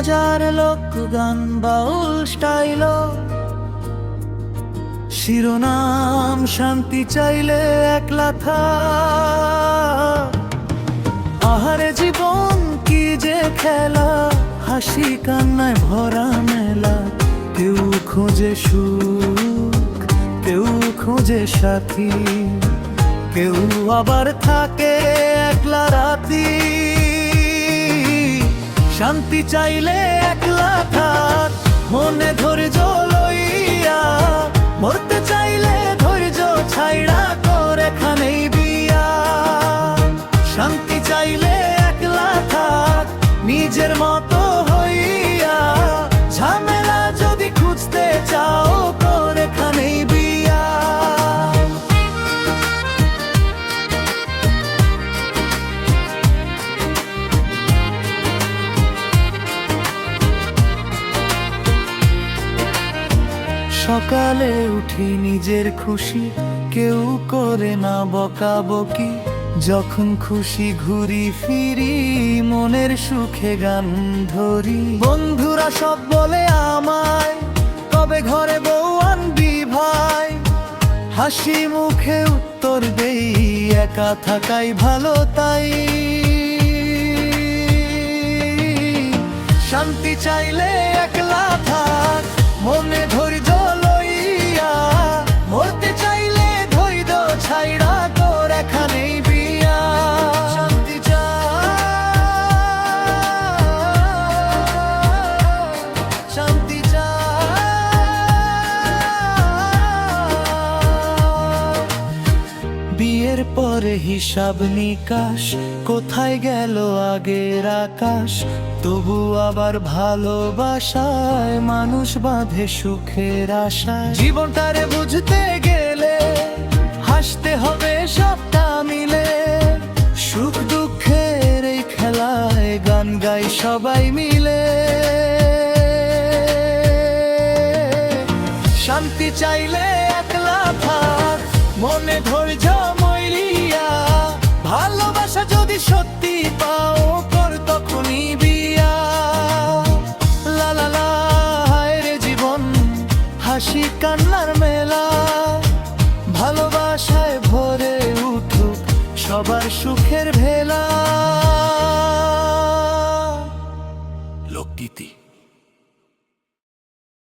মজার লোকগান বাউল স্টাইল, শিরোনাম শান্তি চাইলে একলা থাক। আহারে জীবন কি যে খেলা, হাসি কান্নায় ভরা মেলা। কেউ খোঁজে সুখ, কেউ খোঁজে সাথী, কেউ আবার থাকে একলা রাতি। শান্তি চাইলে একলা থাক, মনে ধৈর্য লইয়া। মরতে চাইলে ধৈর্য ছাইড়া কর এখানেই বিয়া। শান্তি চাইলে একলা থাক, নিজের মতো হইয়া। ঝামেলা যদি খুঁজতে চাও কর এখানেই বিয়া। সকালে উঠি নিজের খুশি, কেউ করে না বকাবকি। যখন খুশি ঘুরি ফিরি, মনের সুখে গান ধরি। বন্ধুরা সব বলে আমায়, কবে ঘরে বউ আনবি ভাই। হাসি মুখে উত্তর দেই, একা থাকাই ভালো তাই। শান্তি চাইলে একলা থাক, মনে ধৈর্য লইয়া। মরতে চাইলে ধৈর্য ছাইড়া তোর এখানেই বিয়া। শান্তি শান্তি বিয়ের পরে হিসাব নিকাশ, কোথায় গেল আগের আকাশ। তবু আবার ভালোবাসায় মানুষ বাঁধে সুখের আশায়। জীবনটারে বুঝতে গেলে হাসতে হবে সবটা মিলে। সুখ দুঃখের এই খেলায় গান গাই সবাই মিলে। শান্তি চাইলে একলা থাক, মনে ধৈর্য মইরিয়া। ভালোবাসা যদি সত্যি পাও কর তখনই বিয়া। লা লা লা, হায় রে জীবন হাসি কান্নার মেলা। ভালোবাসায় ভরে উঠুক সবার সুখের ভেলা।